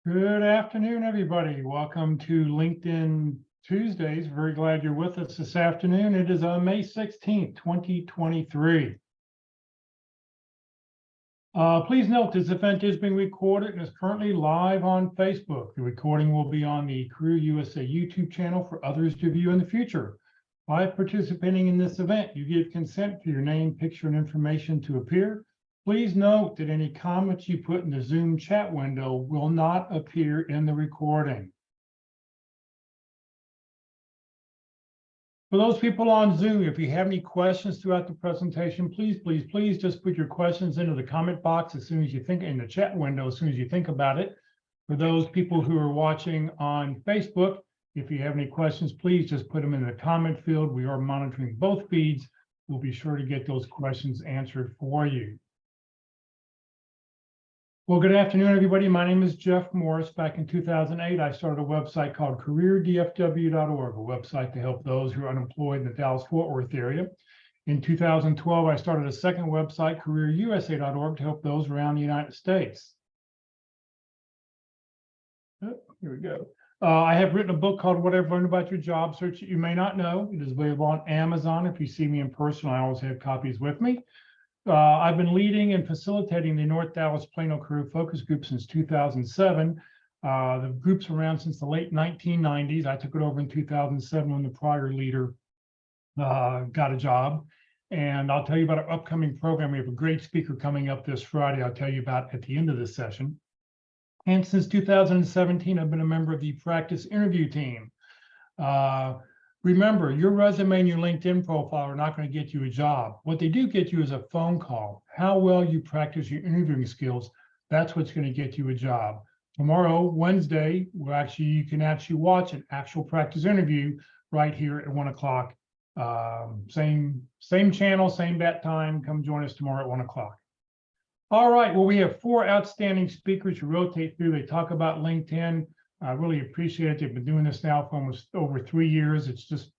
Good afternoon, everybody. Welcome to LinkedIn Tuesdays. Very glad you're with us this afternoon. It is May 16th, 2023. Please note this event is being recorded and is currently live on Facebook. The recording will be on the Career USA YouTube channel for others to view in the future. By participating in this event, you give consent for your name, picture, and information to appear. Please note that any comments you put in the Zoom chat window will not appear in the recording. For those people on Zoom, if you have any questions throughout the presentation, please just put your questions into the comment box as soon as you think, in the chat window, as soon as you think about it. For those people who are watching on Facebook, if you have any questions, please just put them in the comment field. We are monitoring both feeds. We'll be sure to get those questions answered for you. Well, good afternoon, everybody. My name is Jeff Morris. Back in 2008, I started a website called careerdfw.org, a website to help those who are unemployed in the Dallas-Fort Worth area. In 2012, I started a second website, careerusa.org, to help those around the United States. Oh, here we go. I have written a book called What I've Learned About Your Job Search That You May Not Know. It is available on Amazon. If you see me in person, I always have copies with me. I've been leading and facilitating the North Dallas Plano Career Focus Group since 2007. The group's around since the late 1990s. I took it over in 2007 when the prior leader got a job. And I'll tell you about our upcoming program. We have a great speaker coming up this Friday. I'll tell you about at the end of this session. And since 2017, I've been a member of the practice interview team. Remember, your resume and your LinkedIn profile are not going to get you a job. What they do get you is a phone call. How well you practice your interviewing skills, that's what's going to get you a job. Tomorrow, Wednesday, you can actually watch an actual practice interview right here at 1 o'clock. Same channel, same bat time. Come join us tomorrow at 1 o'clock. All right, well, we have 4 outstanding speakers who rotate through. They talk about LinkedIn. I really appreciate it. They've been doing this now for almost over 3 years. It's just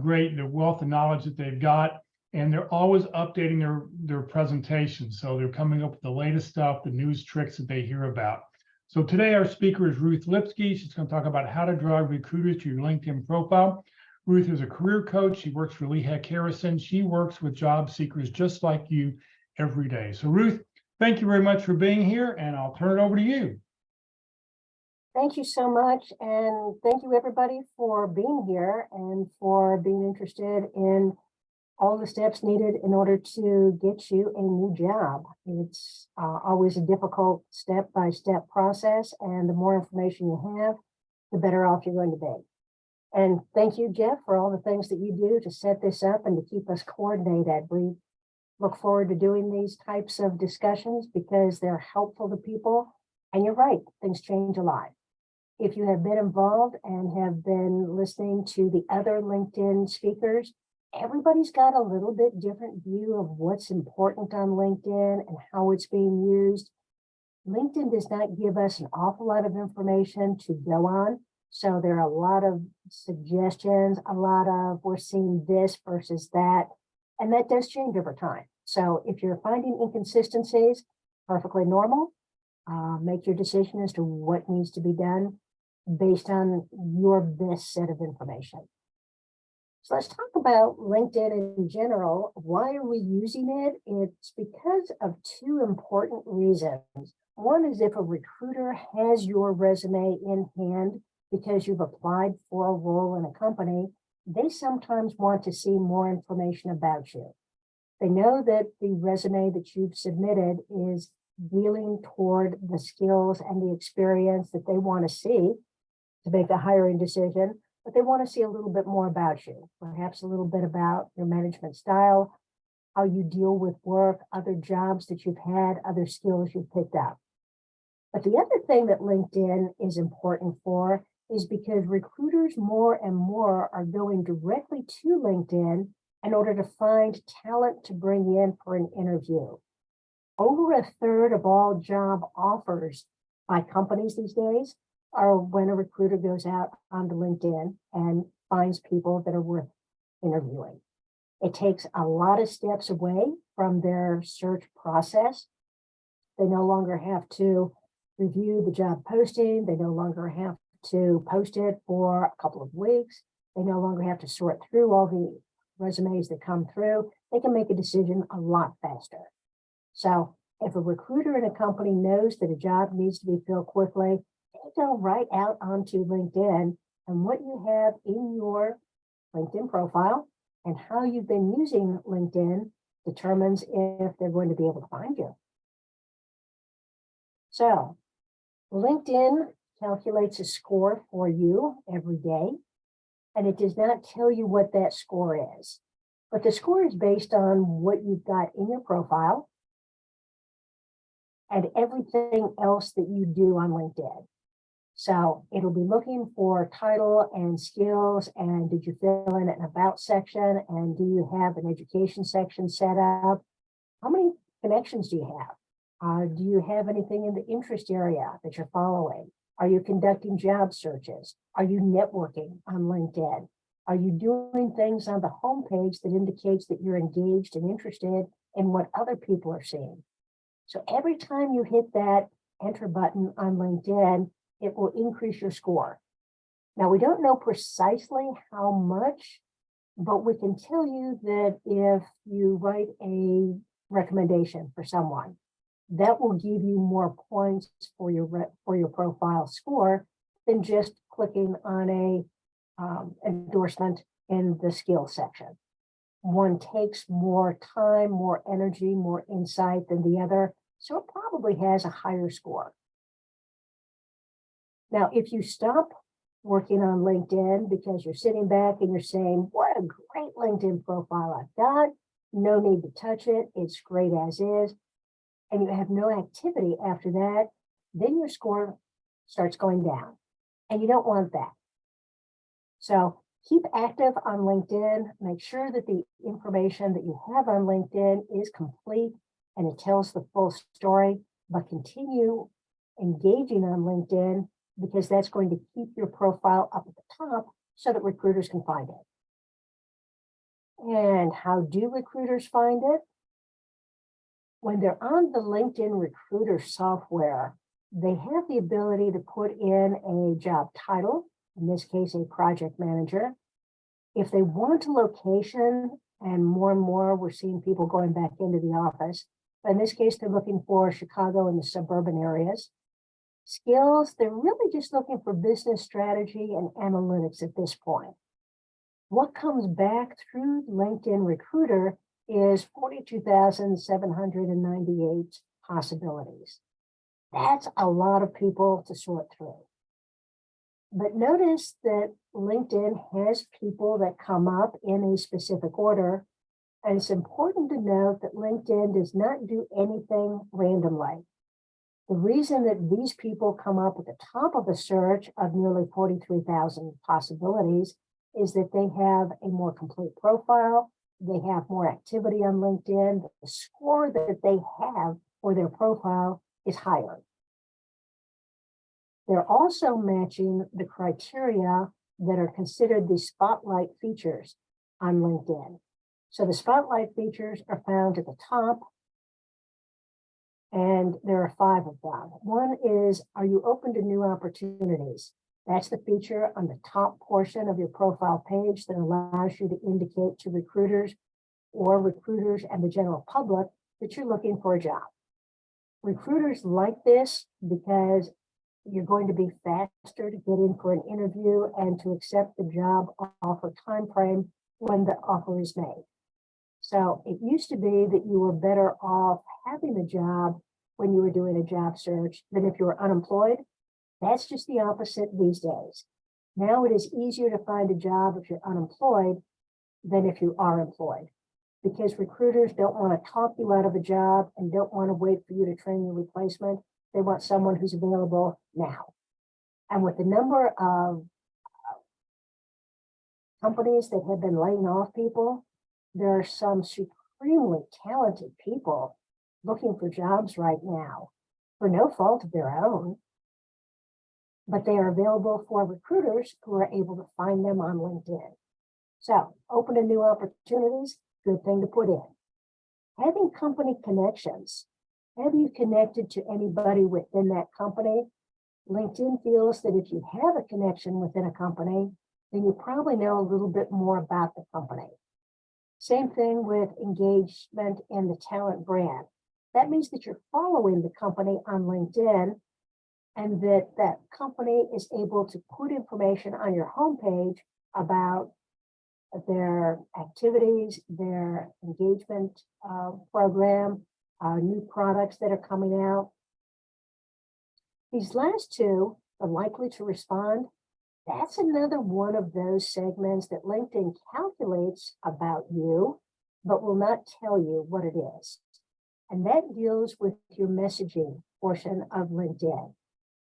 great, the wealth of knowledge that they've got. And they're always updating their presentations. So they're coming up with the latest stuff, the news tricks that they hear about. So today our speaker is Ruth Lipsky. She's going to talk about how to drive recruiters to your LinkedIn profile. Ruth is a career coach. She works for Lee Heck Harrison. She works with job seekers just like you every day. So Ruth, thank you very much for being here, and I'll turn it over to you. Thank you so much, and thank you everybody for being here and for being interested in all the steps needed in order to get you a new job. It's always a difficult step-by-step process, and the more information you have, the better off you're going to be. And thank you, Jeff, for all the things that you do to set this up and to keep us coordinated. We look forward to doing these types of discussions because they're helpful to people. And you're right, things change a lot. If you have been involved and have been listening to the other LinkedIn speakers, everybody's got a little bit different view of what's important on LinkedIn and how it's being used. LinkedIn does not give us an awful lot of information to go on. So there are a lot of suggestions, a lot of we're seeing this versus that, and that does change over time. So if you're finding inconsistencies, perfectly normal. Make your decision as to what needs to be done based on your best set of information. So let's talk about LinkedIn in general. Why are we using it? It's because of 2 important reasons. One is if a recruiter has your resume in hand because you've applied for a role in a company, they sometimes want to see more information about you. They know that the resume that you've submitted is dealing toward the skills and the experience that they want to see to make the hiring decision, but they want to see a little bit more about you, perhaps a little bit about your management style, how you deal with work, other jobs that you've had, other skills you've picked up. But the other thing that LinkedIn is important for is because recruiters more and more are going directly to LinkedIn in order to find talent to bring in for an interview. Over a third of all job offers by companies these days are when a recruiter goes out onto LinkedIn and finds people that are worth interviewing. It takes a lot of steps away from their search process. They no longer have to review the job posting. They no longer have to post it for a couple of weeks. They no longer have to sort through all the resumes that come through. They can make a decision a lot faster. So if a recruiter in a company knows that a job needs to be filled quickly, they go right out onto LinkedIn, and what you have in your LinkedIn profile and how you've been using LinkedIn determines if they're going to be able to find you. So LinkedIn calculates a score for you every day, and it does not tell you what that score is. But the score is based on what you've got in your profile and everything else that you do on LinkedIn. So it'll be looking for title and skills, and did you fill in an about section, and do you have an education section set up? How many connections do you have? Do you have anything in the interest area that you're following? Are you conducting job searches? Are you networking on LinkedIn? Are you doing things on the homepage that indicates that you're engaged and interested in what other people are seeing? So every time you hit that enter button on LinkedIn, it will increase your score. Now, we don't know precisely how much, but we can tell you that if you write a recommendation for someone, that will give you more points for your profile score than just clicking on a endorsement in the skills section. One takes more time, more energy, more insight than the other, so it probably has a higher score. Now, if you stop working on LinkedIn because you're sitting back and you're saying, what a great LinkedIn profile I've got, no need to touch it, it's great as is, and you have no activity after that, then your score starts going down, and you don't want that. So keep active on LinkedIn, make sure that the information that you have on LinkedIn is complete and it tells the full story, but continue engaging on LinkedIn because that's going to keep your profile up at the top so that recruiters can find it. And how do recruiters find it? When they're on the LinkedIn recruiter software, they have the ability to put in a job title, in this case, a project manager. If they want a location, and more we're seeing people going back into the office, but in this case, they're looking for Chicago and the suburban areas. Skills, they're really just looking for business strategy and analytics at this point. What comes back through LinkedIn Recruiter is 42,798 possibilities. That's a lot of people to sort through. But notice that LinkedIn has people that come up in a specific order. And it's important to note that LinkedIn does not do anything randomly. The reason that these people come up at the top of the search of nearly 43,000 possibilities is that they have a more complete profile. They have more activity on LinkedIn. The score that they have for their profile is higher. They're also matching the criteria that are considered the spotlight features on LinkedIn. So the spotlight features are found at the top, and there are 5 of them. One is, are you open to new opportunities? That's the feature on the top portion of your profile page that allows you to indicate to recruiters and the general public that you're looking for a job. Recruiters like this because you're going to be faster to get in for an interview and to accept the job offer timeframe when the offer is made. So it used to be that you were better off having a job when you were doing a job search than if you were unemployed. That's just the opposite these days. Now it is easier to find a job if you're unemployed than if you are employed, because recruiters don't want to talk you out of a job and don't want to wait for you to train your replacement. They want someone who's available now. And with the number of companies that have been laying off people, there are some supremely talented people looking for jobs right now for no fault of their own, but they are available for recruiters who are able to find them on LinkedIn. So open to new opportunities, good thing to put in. Having company connections. Have you connected to anybody within that company? LinkedIn feels that if you have a connection within a company, then you probably know a little bit more about the company. Same thing with engagement in the talent brand. That means that you're following the company on LinkedIn and that company is able to put information on your homepage about their activities, their engagement program, new products that are coming out. These last two are likely to respond. That's another one of those segments that LinkedIn calculates about you, but will not tell you what it is. And that deals with your messaging portion of LinkedIn.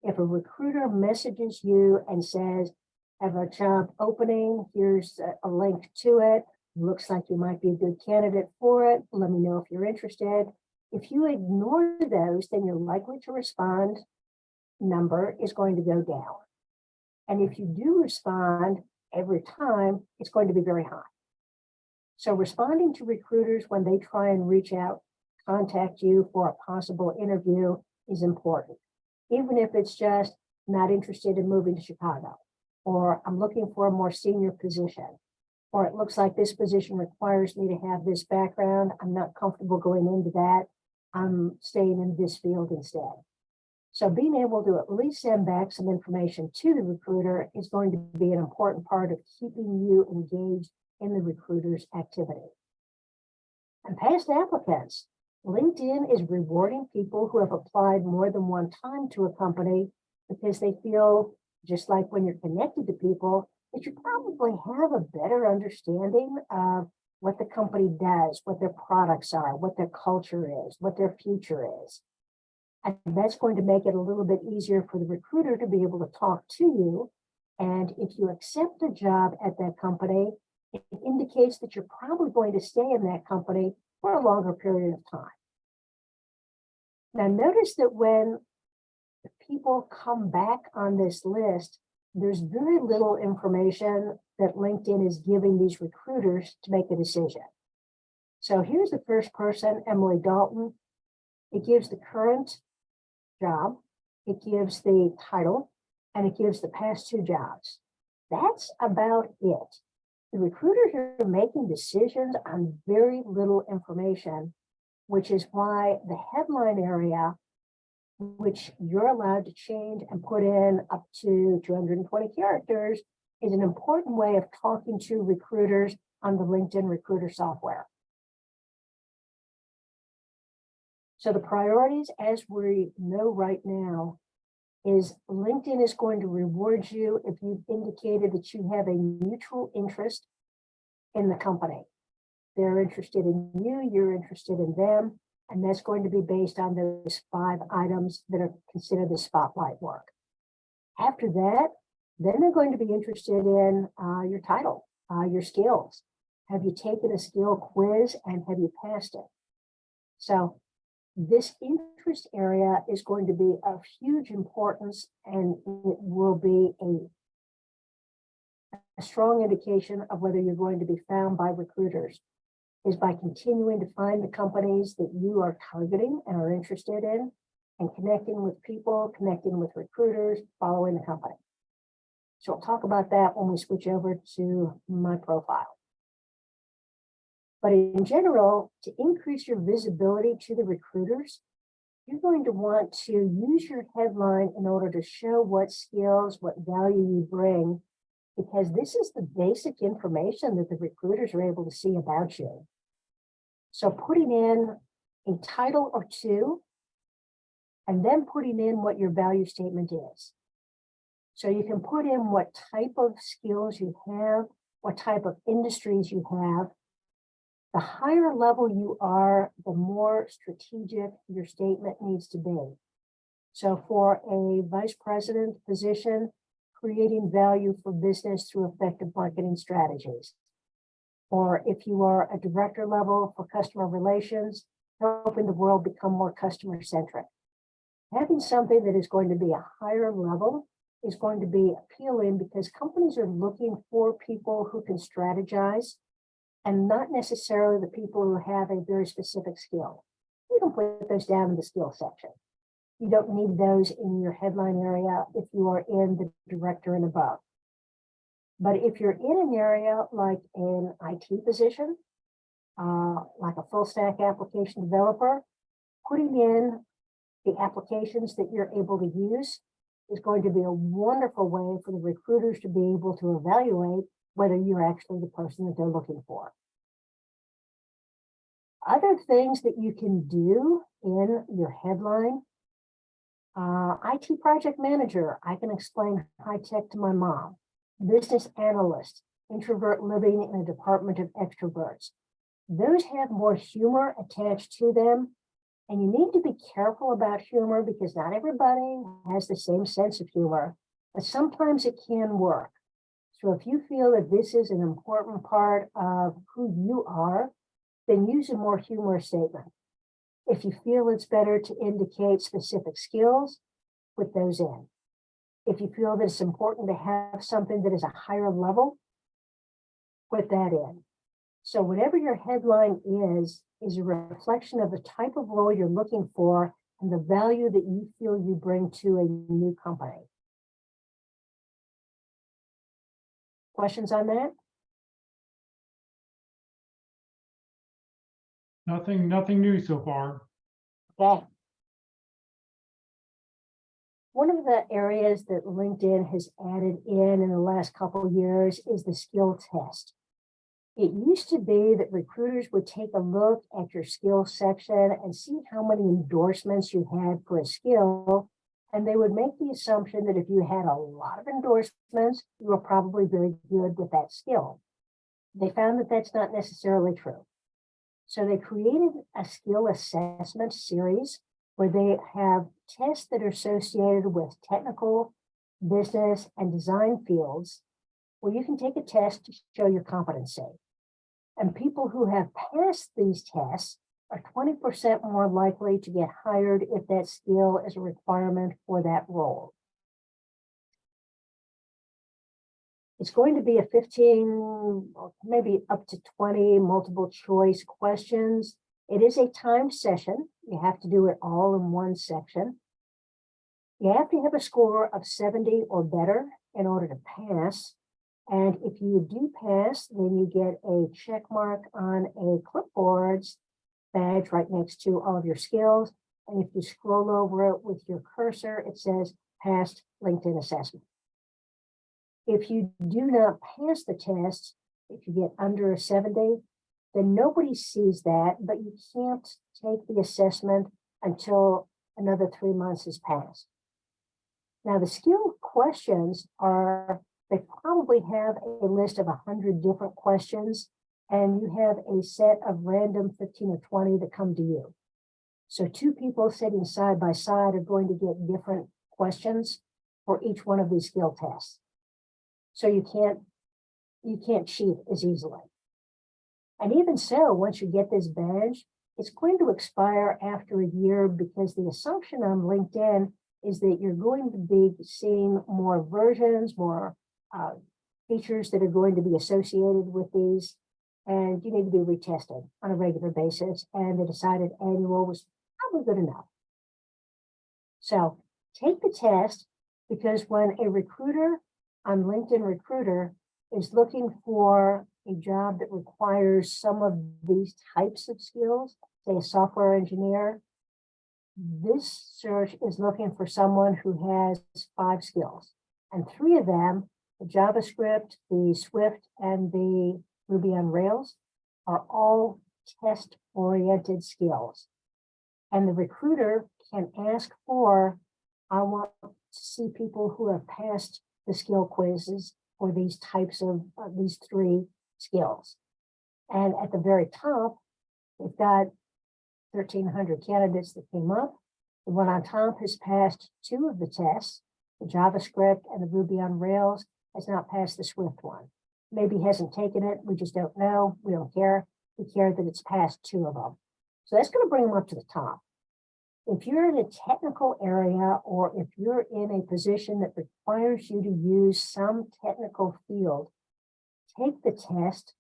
If a recruiter messages you and says, I have a job opening, here's a link to it, looks like you might be a good candidate for it, let me know if you're interested. If you ignore those, then your likely to respond number is going to go down. And if you do respond every time, it's going to be very high. So responding to recruiters when they try and reach out, contact you for a possible interview is important. Even if it's just not interested in moving to Chicago, or I'm looking for a more senior position, or it looks like this position requires me to have this background, I'm not comfortable going into that, I'm staying in this field instead. So being able to at least send back some information to the recruiter is going to be an important part of keeping you engaged in the recruiter's activity. And past applicants, LinkedIn is rewarding people who have applied more than one time to a company because they feel, just like when you're connected to people, that you probably have a better understanding of what the company does, what their products are, what their culture is, what their future is. And that's going to make it a little bit easier for the recruiter to be able to talk to you. And if you accept a job at that company, it indicates that you're probably going to stay in that company for a longer period of time. Now, notice that when the people come back on this list, there's very little information that LinkedIn is giving these recruiters to make a decision. So here's the first person, Emily Dalton. It gives the current job, it gives the title, and it gives the past two jobs. That's about it. The recruiters are making decisions on very little information, which is why the headline area, which you're allowed to change and put in up to 220 characters, is an important way of talking to recruiters on the LinkedIn recruiter software. So the priorities, as we know right now, is LinkedIn is going to reward you if you've indicated that you have a mutual interest in the company. They're interested in you, you're interested in them, and that's going to be based on those 5 items that are considered the spotlight work. After that, then they're going to be interested in your title, your skills. Have you taken a skill quiz and have you passed it? So this interest area is going to be of huge importance, and it will be a strong indication of whether you're going to be found by recruiters, is by continuing to find the companies that you are targeting and are interested in, and connecting with people, connecting with recruiters, following the company. So I'll talk about that when we switch over to my profile. But in general, to increase your visibility to the recruiters, you're going to want to use your headline in order to show what skills, what value you bring, because this is the basic information that the recruiters are able to see about you. So putting in a title or two, and then putting in what your value statement is. So you can put in what type of skills you have, what type of industries you have. The higher level you are, the more strategic your statement needs to be. So for a vice president position, creating value for business through effective marketing strategies. Or if you are a director level for customer relations, helping the world become more customer centric. Having something that is going to be a higher level is going to be appealing because companies are looking for people who can strategize, and not necessarily the people who have a very specific skill. you can put those down in the skill section. You don't need those in your headline area if you are in the director and above. But if you're in an area like an IT position, like a full stack application developer, putting in the applications that you're able to use is going to be a wonderful way for the recruiters to be able to evaluate whether you're actually the person that they're looking for. Other things that you can do in your headline, IT project manager, I can explain high tech to my mom. Business analyst, introvert living in a department of extroverts. Those have more humor attached to them. And you need to be careful about humor because not everybody has the same sense of humor, but sometimes it can work. So if you feel that this is an important part of who you are, then use a more humorous statement. If you feel it's better to indicate specific skills, put those in. If you feel that it's important to have something that is a higher level, put that in. So whatever your headline is a reflection of the type of role you're looking for and the value that you feel you bring to a new company. Questions on that? Nothing new so far. Okay. One of the areas that LinkedIn has added in the last couple of years is the skill test. It used to be that recruiters would take a look at your skill section and see how many endorsements you had for a skill, and they would make the assumption that if you had a lot of endorsements, you were probably very good with that skill. They found that that's not necessarily true. So they created a skill assessment series where they have tests that are associated with technical, business, and design fields where you can take a test to show your competency. And people who have passed these tests are 20% more likely to get hired if that skill is a requirement for that role. It's going to be a 15, maybe up to 20 multiple choice questions. It is a timed session. You have to do it all in one section. You have to have a score of 70 or better in order to pass. And if you do pass, then you get a check mark on a clipboard badge right next to all of your skills. And if you scroll over it with your cursor, it says passed LinkedIn assessment. If you do not pass the test, if you get under a 70, then nobody sees that, but you can't take the assessment until another 3 months has passed. Now, the skill questions are, they probably have a list of 100 different questions, and you have a set of random 15 or 20 that come to you. So two people sitting side by side are going to get different questions for each one of these skill tests. So you can't cheat as easily. And even so, once you get this badge, it's going to expire after a year because the assumption on LinkedIn is that you're going to be seeing more versions, more features that are going to be associated with these, and you need to be retested on a regular basis. And they decided annual was probably good enough. So take the test, because when a recruiter on LinkedIn Recruiter is looking for a job that requires some of these types of skills, say a software engineer, this search is looking for someone who has 5 skills, and 3 of them, the JavaScript, the Swift, and the Ruby on Rails, are all test-oriented skills. And the recruiter can ask for, I want to see people who have passed the skill quizzes for these types of these 3 skills. And at the very top, we've got 1,300 candidates that came up. The one on top has passed 2 of the tests. The JavaScript and the Ruby on Rails has not passed the Swift one. Maybe hasn't taken it. We just don't know. We don't care. We care that it's passed 2 of them. So that's going to bring them up to the top. If you're in a technical area, or if you're in a position that requires you to use some technical field, take the test.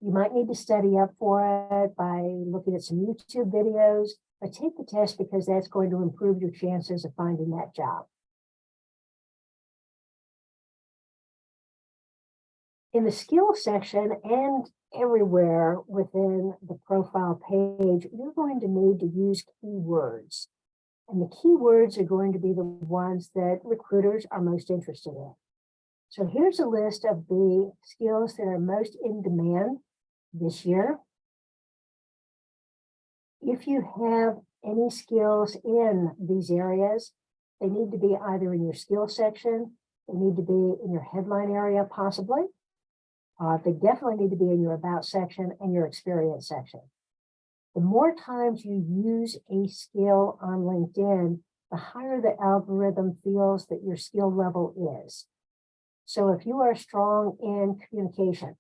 You might need to study up for it by looking at some YouTube videos. but take the test because that's going to improve your chances of finding that job. In the skills section and everywhere within the profile page, you're going to need to use keywords. And the keywords are going to be the ones that recruiters are most interested in. So here's a list of the skills that are most in demand this year. If you have any skills in these areas, they need to be either in your skills section, they need to be in your headline area possibly. They definitely need to be in your about section and your experience section. The more times you use a skill on LinkedIn, the higher the algorithm feels that your skill level is. So if you are strong in communication,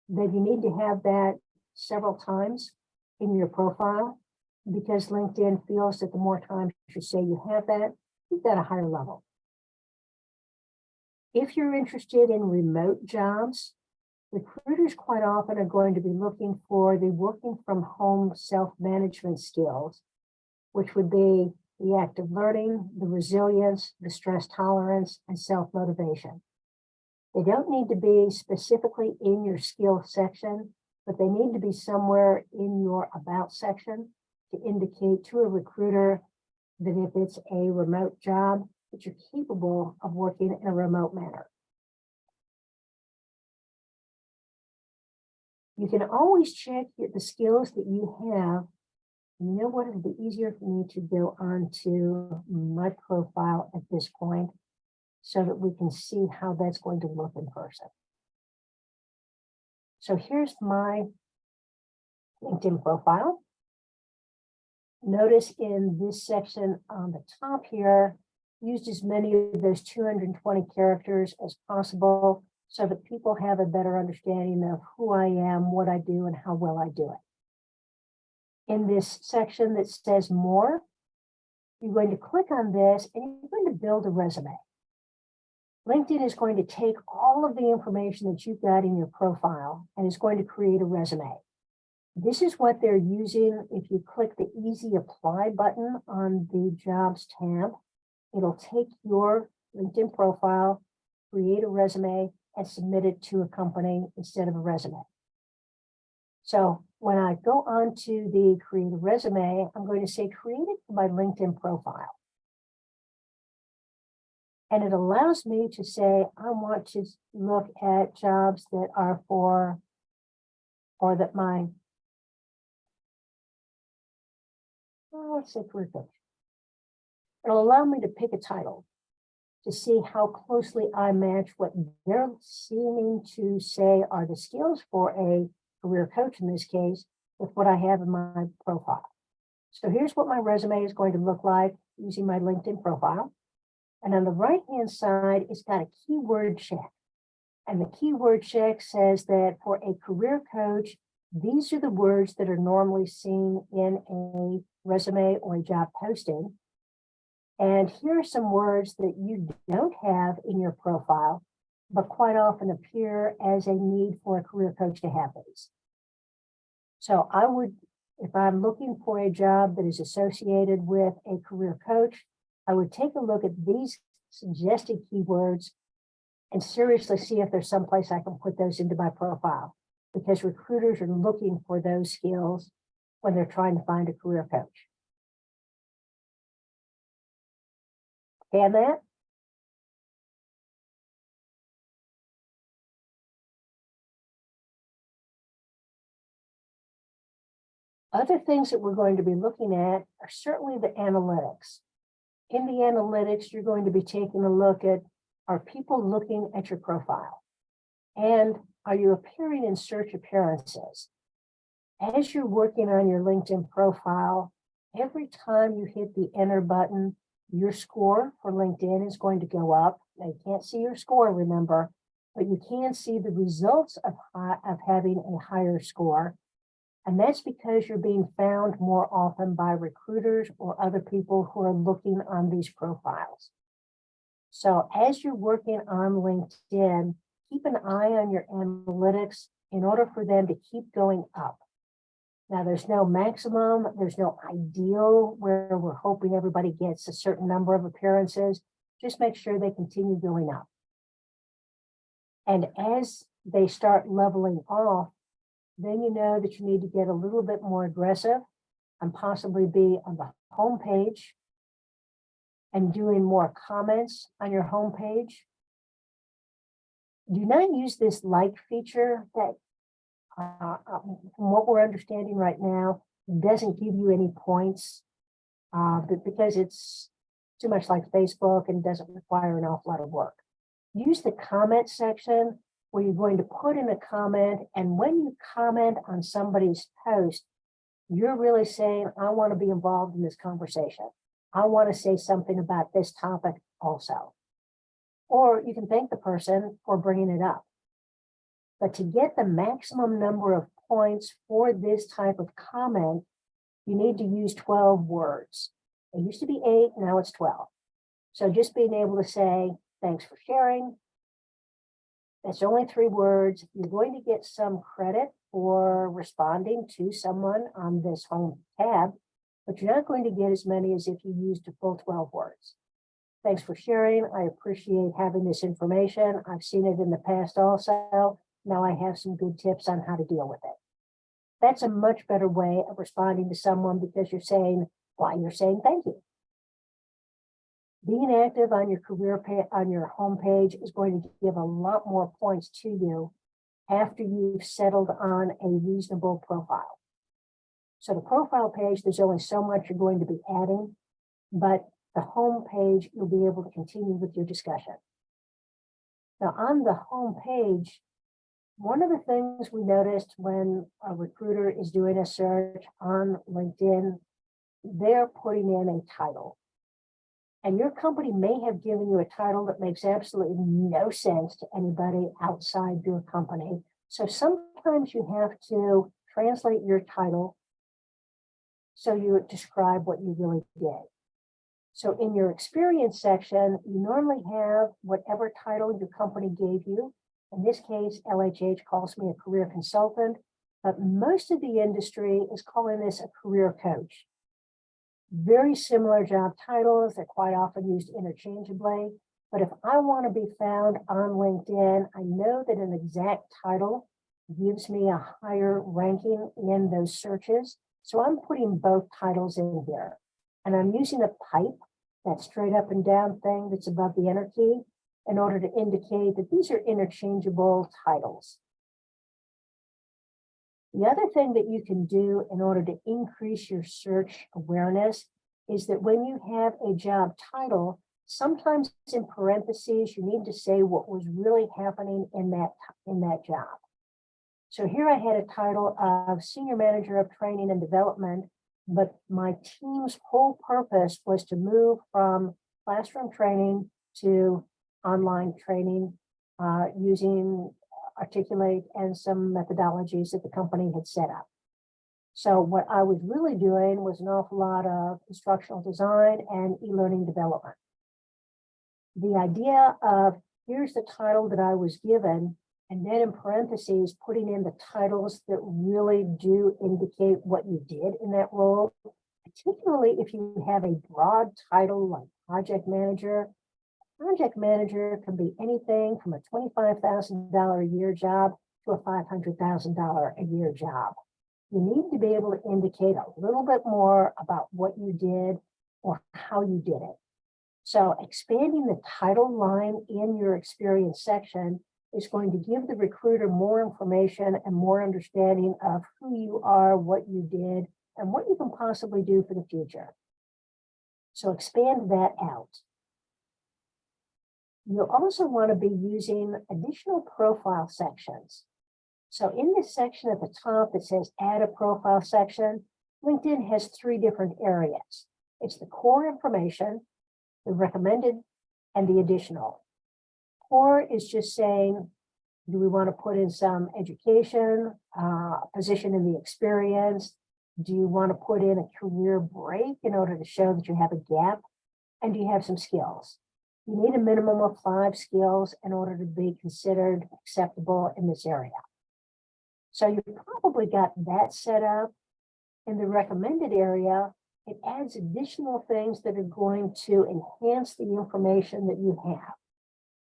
then you need to have that several times in your profile because LinkedIn feels that the more times you say you have that, you've got a higher level. If you're interested in remote jobs, recruiters quite often are going to be looking for the working from home self-management skills, which would be the active learning, the resilience, the stress tolerance, and self-motivation. They don't need to be specifically in your skill section, but they need to be somewhere in your about section to indicate to a recruiter that if it's a remote job, that you're capable of working in a remote manner. You can always check the skills that you have. You know what, it'll be easier for me to go on to my profile at this point so that we can see how that's going to look in person. So here's my LinkedIn profile. Notice in this section on the top here, used as many of those 220 characters as possible so that people have a better understanding of who I am, what I do, and how well I do it. In this section that says more, you're going to click on this and you're going to build a resume. LinkedIn is going to take all of the information that you've got in your profile and is going to create a resume. This is what they're using. If you click the Easy Apply button on the Jobs tab, it'll take your LinkedIn profile, create a resume, and submit it to a company instead of a resume. So when I go on to the Create a Resume, I'm going to say create it for my LinkedIn profile. And it allows me to say, I want to look at jobs that are for, or that my, let's say career coach. It'll allow me to pick a title to see how closely I match what they're seeming to say are the skills for a career coach in this case with what I have in my profile. So here's what my resume is going to look like using my LinkedIn profile. And on the right-hand side, it's got a keyword check. And the keyword check says that for a career coach, these are the words that are normally seen in a resume or a job posting. And here are some words that you don't have in your profile, but quite often appear as a need for a career coach to have these. So I would, if I'm looking for a job that is associated with a career coach, I would take a look at these suggested keywords and seriously see if there's some place I can put those into my profile, because recruiters are looking for those skills when they're trying to find a career coach. And that? Other things that we're going to be looking at are certainly the analytics. In the analytics, you're going to be taking a look at, are people looking at your profile? And are you appearing in search appearances? As you're working on your LinkedIn profile, every time you hit the enter button, your score for LinkedIn is going to go up. Now, you can't see your score, remember, but you can see the results of having a higher score. And that's because you're being found more often by recruiters or other people who are looking on these profiles. So as you're working on LinkedIn, keep an eye on your analytics in order for them to keep going up. Now, there's no maximum, there's no ideal where we're hoping everybody gets a certain number of appearances. Just make sure they continue going up. And as they start leveling off, then you know that you need to get a little bit more aggressive and possibly be on the home page and doing more comments on your home page. Do not use this like feature that, from what we're understanding right now, doesn't give you any points, but because it's too much like Facebook and doesn't require an awful lot of work. Use the comment section where you're going to put in a comment, and when you comment on somebody's post, you're really saying, I want to be involved in this conversation. I want to say something about this topic also. Or you can thank the person for bringing it up. But to get the maximum number of points for this type of comment, you need to use 12 words. It used to be 8, now it's 12. So just being able to say, thanks for sharing. That's only 3 words. You're going to get some credit for responding to someone on this home tab, but you're not going to get as many as if you used a full 12 words. Thanks for sharing. I appreciate having this information. I've seen it in the past also. Now I have some good tips on how to deal with it. That's a much better way of responding to someone because you're saying why you're saying thank you. Being active on your career page, on your homepage is going to give a lot more points to you after you've settled on a reasonable profile. So the profile page, there's only so much you're going to be adding, but the home page, you'll be able to continue with your discussion. Now on the home page, one of the things we noticed when a recruiter is doing a search on LinkedIn, they're putting in a title. And your company may have given you a title that makes absolutely no sense to anybody outside your company. So sometimes you have to translate your title so you describe what you really did. So in your experience section, you normally have whatever title your company gave you. In this case, LHH calls me a career consultant, but most of the industry is calling this a career coach. Very similar job titles. They're quite often used interchangeably. But if I want to be found on LinkedIn, I know that an exact title gives me a higher ranking in those searches. So I'm putting both titles in here. And I'm using a pipe, that straight up and down thing that's above the enter key, in order to indicate that these are interchangeable titles. The other thing that you can do in order to increase your search awareness is that when you have a job title, sometimes in parentheses, you need to say what was really happening in that job. So here I had a title of Senior Manager of Training and Development, but my team's whole purpose was to move from classroom training to online training using Articulate and some methodologies that the company had set up. So what I was really doing was an awful lot of instructional design and e-learning development. The idea of here's the title that I was given, and then in parentheses, putting in the titles that really do indicate what you did in that role, particularly if you have a broad title like project manager. Project manager can be anything from a $25,000 a year job to a $500,000 a year job. You need to be able to indicate a little bit more about what you did or how you did it. So expanding the title line in your experience section is going to give the recruiter more information and more understanding of who you are, what you did, and what you can possibly do for the future. So expand that out. You'll also want to be using additional profile sections. So in this section at the top that says add a profile section, LinkedIn has 3 different areas. It's the core information, the recommended, and the additional. Core is just saying, do we want to put in some education, position in the experience? Do you want to put in a career break in order to show that you have a gap? And do you have some skills? You need a minimum of 5 skills in order to be considered acceptable in this area. So you've probably got that set up. In the recommended area, it adds additional things that are going to enhance the information that you have.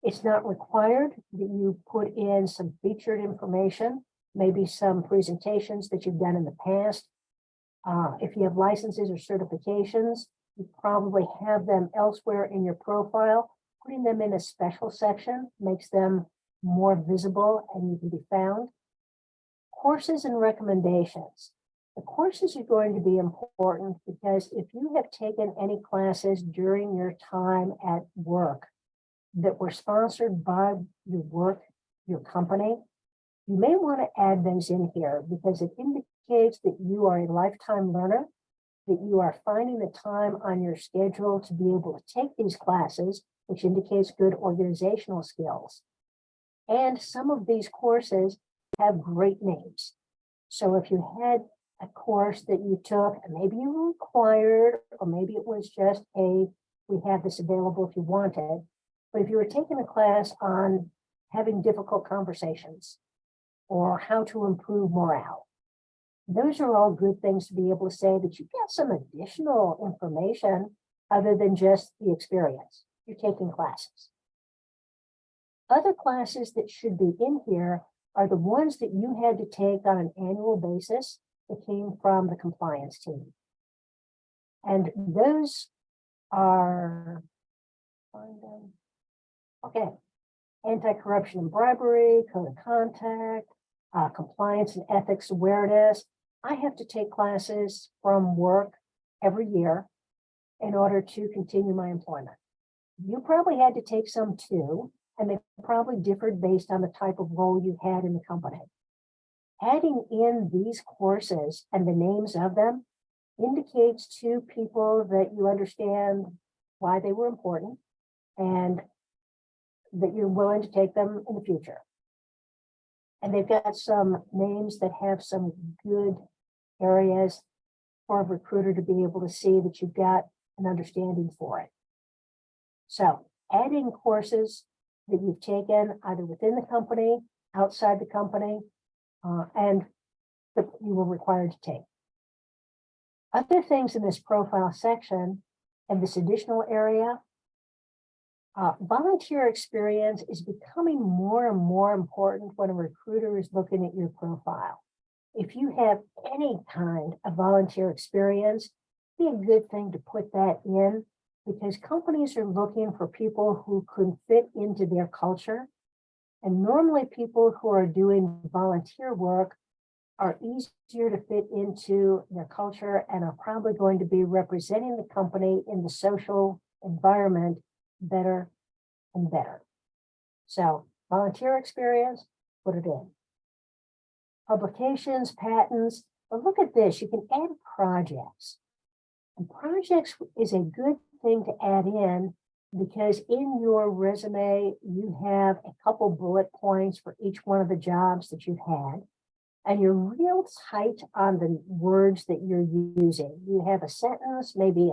It's not required that you put in some featured information, maybe some presentations that you've done in the past. If you have licenses or certifications, you probably have them elsewhere in your profile. Putting them in a special section makes them more visible and you can be found. Courses and recommendations. The courses are going to be important because if you have taken any classes during your time at work that were sponsored by your work, your company, you may want to add those in here because it indicates that you are a lifetime learner, that you are finding the time on your schedule to be able to take these classes, which indicates good organizational skills. And some of these courses have great names. So if you had a course that you took and maybe you were required, or maybe it was just we have this available if you wanted, but if you were taking a class on having difficult conversations or how to improve morale, those are all good things to be able to say that you get some additional information other than just the experience. You're taking classes. Other classes that should be in here are the ones that you had to take on an annual basis that came from the compliance team. And those are, okay, anti-corruption and bribery, code of conduct, compliance and ethics awareness. I have to take classes from work every year in order to continue my employment. You probably had to take some too, and they probably differed based on the type of role you had in the company. Adding in these courses and the names of them indicates to people that you understand why they were important and that you're willing to take them in the future. And they've got some names that have some good areas for a recruiter to be able to see that you've got an understanding for it. So adding courses that you've taken either within the company, outside the company, and that you were required to take. Other things in this profile section and this additional area, volunteer experience is becoming more and more important when a recruiter is looking at your profile. If you have any kind of volunteer experience, it'd be a good thing to put that in because companies are looking for people who could fit into their culture. And normally people who are doing volunteer work are easier to fit into their culture and are probably going to be representing the company in the social environment better and better. So volunteer experience, put it in. Publications, patents, but look at this, you can add projects. And projects is a good thing to add in because in your resume, you have a couple bullet points for each one of the jobs that you've had, and you're real tight on the words that you're using. You have a sentence, maybe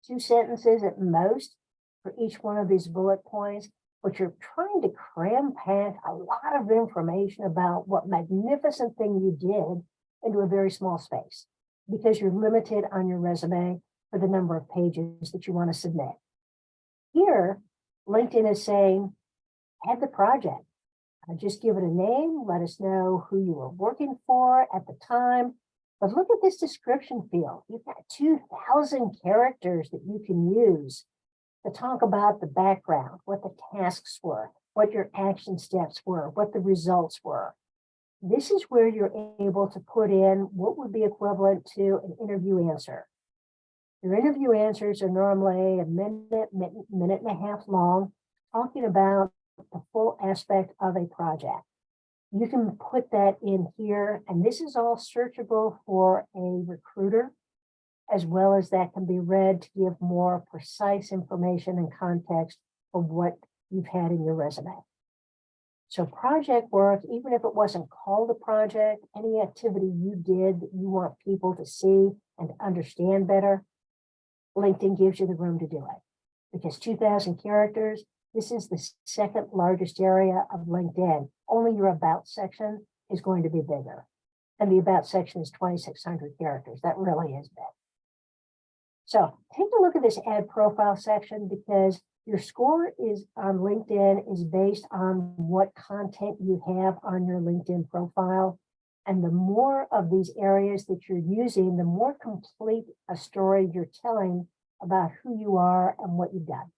two sentences at most for each one of these bullet points, but you're trying to cram pack a lot of information about what magnificent thing you did into a very small space because you're limited on your resume for the number of pages that you want to submit. Here, LinkedIn is saying, add the project. Just give it a name, let us know who you were working for at the time. But look at this description field. You've got 2,000 characters that you can use to talk about the background, what the tasks were, what your action steps were, what the results were. This is where you're able to put in what would be equivalent to an interview answer. Your interview answers are normally a minute and a half long, talking about the full aspect of a project. You can put that in here, and this is all searchable for a recruiter, as well as that can be read to give more precise information and context of what you've had in your resume. So project work, even if it wasn't called a project, any activity you did that you want people to see and understand better, LinkedIn gives you the room to do it. Because 2,000 characters, this is the second largest area of LinkedIn. Only your about section is going to be bigger. And the about section is 2,600 characters. That really is big. So take a look at this add profile section, because your score is on LinkedIn is based on what content you have on your LinkedIn profile. And the more of these areas that you're using, the more complete a story you're telling about who you are and what you've done.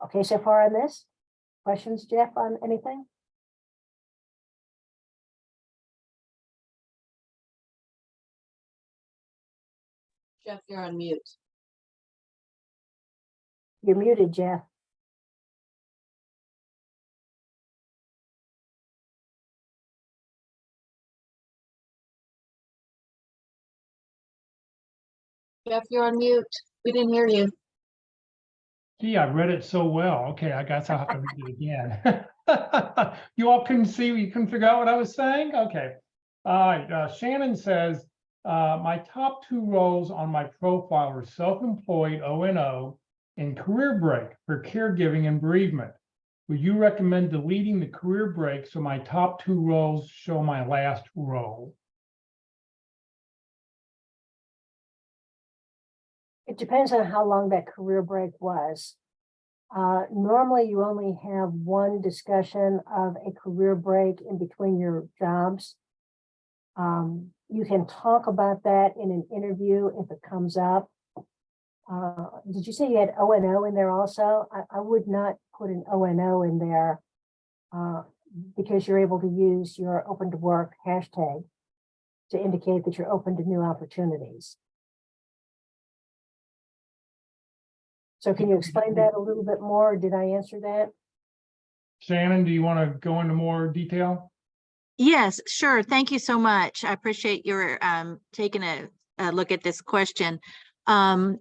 Okay, so far on this? Questions, Jeff, on anything? Jeff, you're on mute. You're muted, Jeff. Jeff, you're on mute. We didn't hear you. Gee, I read it so well. Okay, I guess I'll have to read it again. You all couldn't see, you couldn't figure out what I was saying? Okay. All right, Shannon says, my top 2 roles on my profile are self-employed O&O and career break for caregiving and bereavement. Would you recommend deleting the career break so my top 2 roles show my last role? It depends on how long that career break was. Normally, you only have one discussion of a career break in between your jobs. You can talk about that in an interview if it comes up. Did you say you had O&O in there also? I would not put an O&O in there because you're able to use your open to work hashtag to indicate that you're open to new opportunities. So can you explain that a little bit more? Did I answer that? Shannon, do you want to go into more detail? Yes, sure. Thank you so much. I appreciate your taking a look at this question. The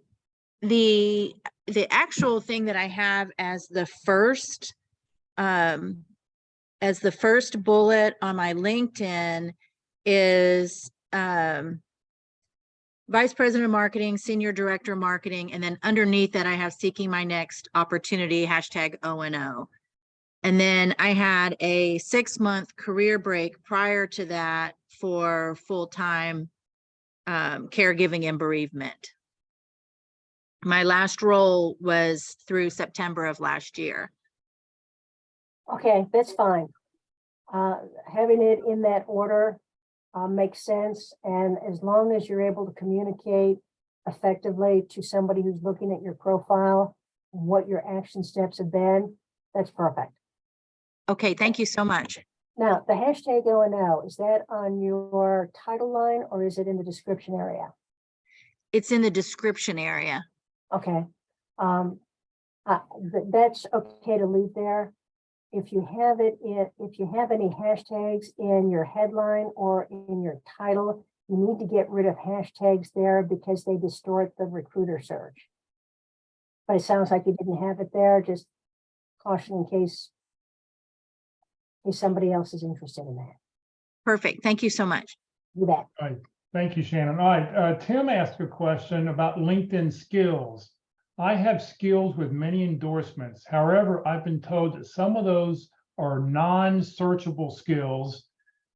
actual thing that I have as the first bullet on my LinkedIn is Vice President of Marketing, Senior Director of Marketing, and then underneath that I have seeking my next opportunity, hashtag O&O. And then I had a 6-month career break prior to that for full-time caregiving and bereavement. My last role was through September of last year. Okay, that's fine. Having it in that order makes sense. And as long as you're able to communicate effectively to somebody who's looking at your profile, what your action steps have been, that's perfect. Okay, thank you so much. Now, the hashtag O&O, is that on your title line or is it in the description area? It's in the description area. Okay. That's okay to leave there. If you have any hashtags in your headline or in your title, you need to get rid of hashtags there because they distort the recruiter search. But it sounds like you didn't have it there. Just caution in case somebody else is interested in that. Perfect. Thank you so much. You bet. All right, thank you, Shannon. All right, Tim asked a question about LinkedIn skills. I have skills with many endorsements. However, I've been told that some of those are non-searchable skills.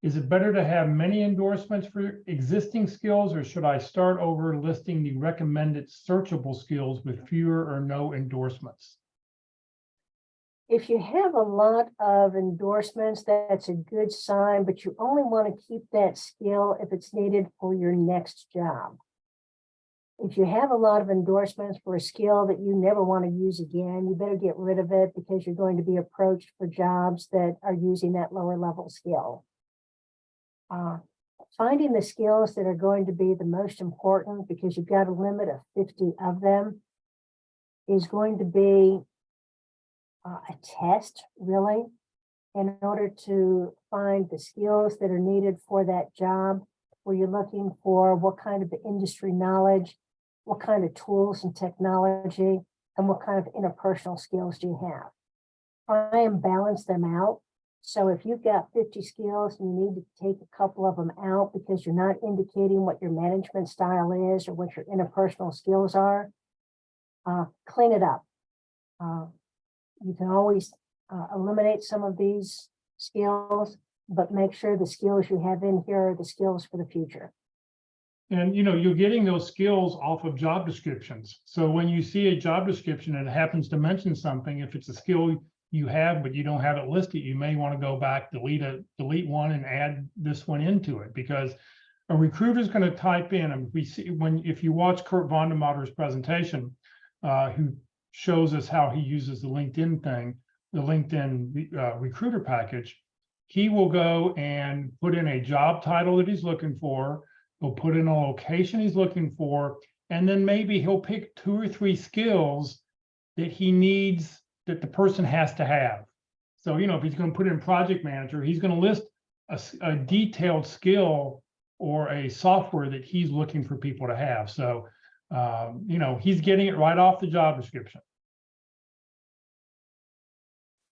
Is it better to have many endorsements for existing skills, or should I start over listing the recommended searchable skills with fewer or no endorsements? If you have a lot of endorsements, that's a good sign, but you only want to keep that skill if it's needed for your next job. If you have a lot of endorsements for a skill that you never want to use again, you better get rid of it because you're going to be approached for jobs that are using that lower level skill. Finding the skills that are going to be the most important, because you've got a limit of 50 of them, is going to be a test, really, in order to find the skills that are needed for that job, where you're looking for what kind of industry knowledge, what kind of tools and technology, and what kind of interpersonal skills do you have. Try and balance them out. So if you've got 50 skills and you need to take a couple of them out because you're not indicating what your management style is or what your interpersonal skills are, clean it up. You can always eliminate some of these skills, but make sure the skills you have in here are the skills for the future. And you're getting those skills off of job descriptions. So when you see a job description and it happens to mention something, if it's a skill you have, but you don't have it listed, you may want to go back, delete one and add this one into it, because a recruiter is going to type in, and if you watch Kurt Vondermater's presentation, who shows us how he uses the LinkedIn thing, the LinkedIn recruiter package, he will go and put in a job title that he's looking for. He'll put in a location he's looking for, and then maybe he'll pick 2 or 3 skills that he needs, that the person has to have. So, if he's going to put in project manager, he's going to list a detailed skill or a software that he's looking for people to have. So, he's getting it right off the job description.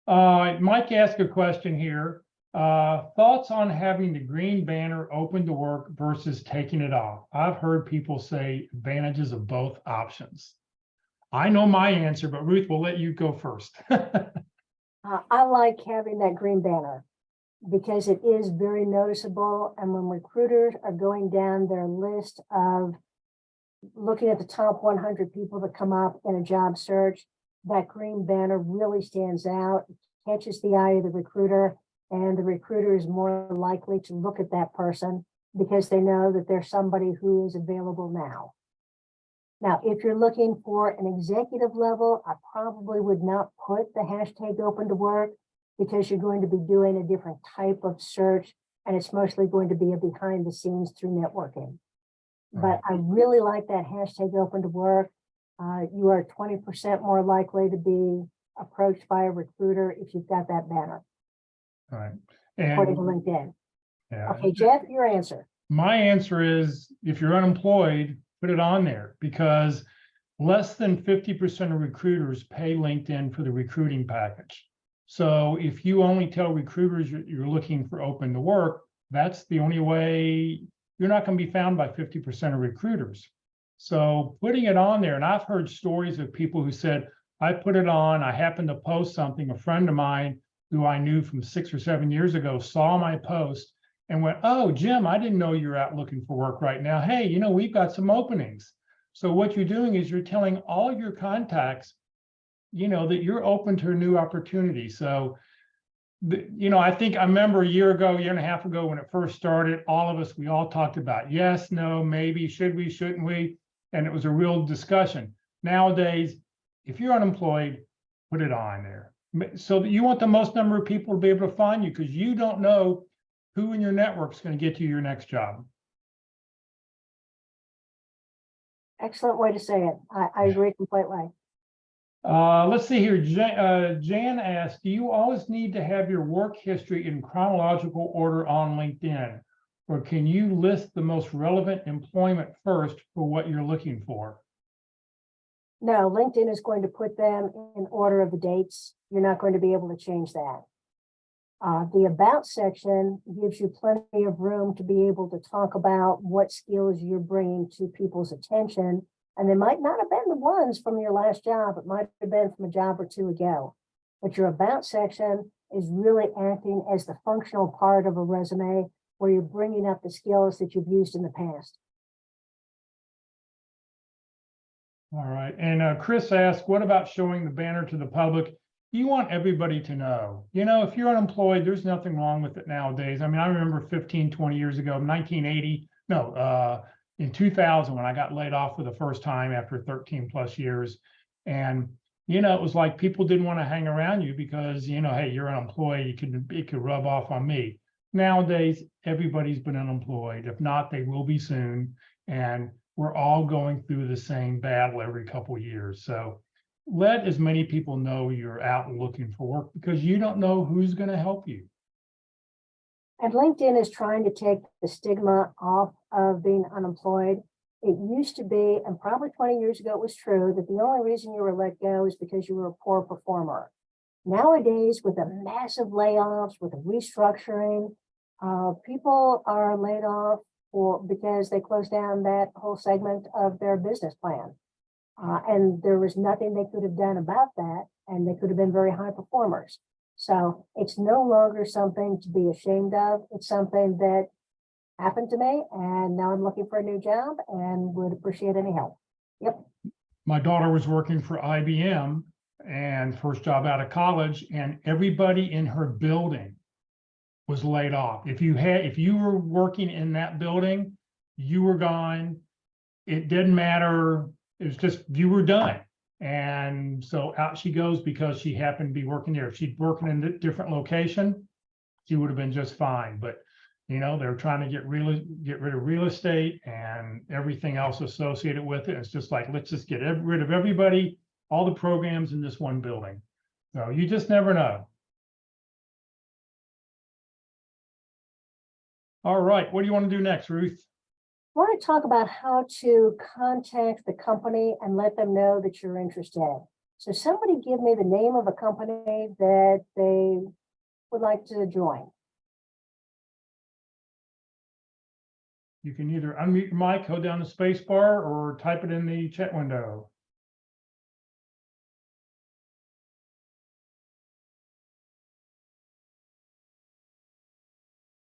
Mike asked a question here. Thoughts on having the green banner open to work versus taking it off? I've heard people say advantages of both options. I know my answer, but Ruth, we'll let you go first. I like having that green banner because it is very noticeable. And when recruiters are going down their list of looking at the top 100 people that come up in a job search, that green banner really stands out, catches the eye of the recruiter, and the recruiter is more likely to look at that person because they know that there's somebody who is available now. Now, if you're looking for an executive level, I probably would not put the hashtag open to work because you're going to be doing a different type of search, and it's mostly going to be a behind the scenes through networking. But I really like that hashtag open to work. You are 20% more likely to be approached by a recruiter if you've got that banner. All right. According to And LinkedIn. yeah, Okay, Jeff, your answer. my answer is, if you're unemployed, put it on there, because less than 50% of recruiters pay LinkedIn for the recruiting package. So if you only tell recruiters you're looking for open to work, that's the only way. You're not going to be found by 50% of recruiters. So putting it on there, and I've heard stories of people who said, I put it on, I happened to post something, a friend of mine who I knew from 6 or 7 years ago saw my post and went, oh, Jim, I didn't know you're out looking for work right now. Hey, we've got some openings. So what you're doing is you're telling all your contacts, that you're open to a new opportunity. So, I think I remember a year and a half ago when it first started, all of us, we all talked about yes, no, maybe, should we, shouldn't we? And it was a real discussion. Nowadays, if you're unemployed, put it on there. So that you want the most number of people to be able to find you, because you don't know who in your network is going to get you your next job. Excellent way to say it. I agree completely. Let's see here. Jan asked, do you always need to have your work history in chronological order on LinkedIn, or can you list the most relevant employment first for what you're looking for? No, LinkedIn is going to put them in order of the dates. You're not going to be able to change that. The About section gives you plenty of room to be able to talk about what skills you're bringing to people's attention. And they might not have been the ones from your last job. It might have been from a job or 2 ago. But your About section is really acting as the functional part of a resume where you're bringing up the skills that you've used in the past. All right. And Chris asked, what about showing the banner to the public? You want everybody to know. If you're unemployed, there's nothing wrong with it nowadays. I mean, I remember 15, 20 years ago, in 2000, when I got laid off for the first time after 13 plus years. And, it was like people didn't want to hang around you because, hey, you're unemployed. It could rub off on me. Nowadays, everybody's been unemployed. If not, they will be soon. And we're all going through the same battle every couple of years. So let as many people know you're out looking for work, because you don't know who's going to help you. And LinkedIn is trying to take the stigma off of being unemployed. It used to be, and probably 20 years ago it was true, that the only reason you were let go is because you were a poor performer. Nowadays, with the massive layoffs, with the restructuring, people are laid off because they closed down that whole segment of their business plan. And there was nothing they could have done about that, and they could have been very high performers. So it's no longer something to be ashamed of. It's something that happened to me, and now I'm looking for a new job and would appreciate any help. Yep. My daughter was working for IBM and first job out of college, and everybody in her building was laid off. If you were working in that building, you were gone. It didn't matter. It was just, you were done. And so out she goes because she happened to be working there. If she'd working in a different location, she would have been just fine. But they're trying to get rid of real estate and everything else associated with it. It's just like, let's just get rid of everybody, all the programs in this one building. So you just never know. All right, what do you want to do next, Ruth? I want to talk about how to contact the company and let them know that you're interested. So somebody give me the name of a company that they would like to join. You can either unmute your mic, hold down the space bar, or type it in the chat window.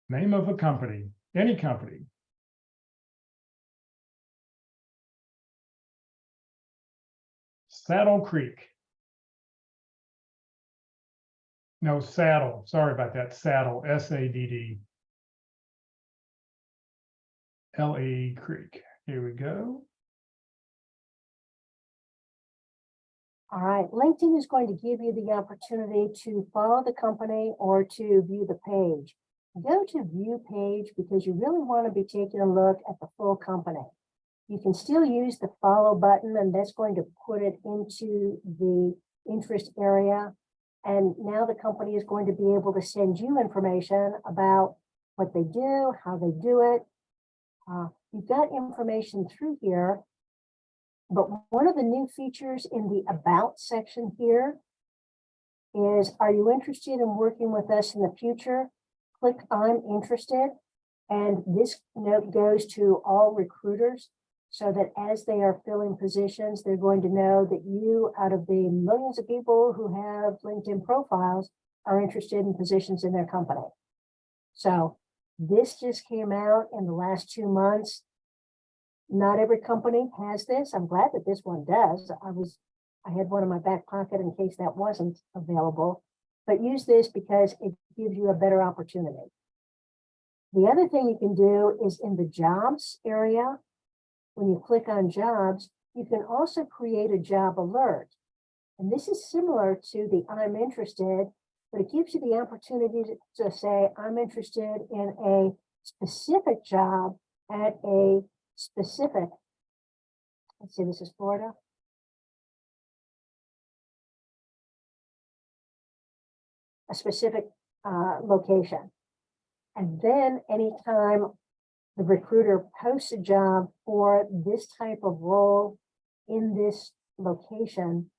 Name of a company, any company. Saddle Creek. No, Saddle. Sorry about that. Saddle, SADD. LE Creek. Here we go. All right, LinkedIn is going to give you the opportunity to follow the company or to view the page. Go to view page because you really want to be taking a look at the full company. You can still use the follow button, and that's going to put it into the interest area. And now the company is going to be able to send you information about what they do, how they do it. You've got information through here, but one of the new features in the About section here is, are you interested in working with us in the future? Click I'm interested, and this note goes to all recruiters so that as they are filling positions, they're going to know that you, out of the millions of people who have LinkedIn profiles, are interested in positions in their company. So this just came out in the last 2 months. Not every company has this. I'm glad that this one does. I had one in my back pocket in case that wasn't available, but use this because it gives you a better opportunity. The other thing you can do is in the jobs area, when you click on jobs, you can also create a job alert. And this is similar to the I'm interested, but it gives you the opportunity to say, I'm interested in a specific job at a specific, let's see, this is Florida. A specific location. And then anytime the recruiter posts a job for this type of role in this location,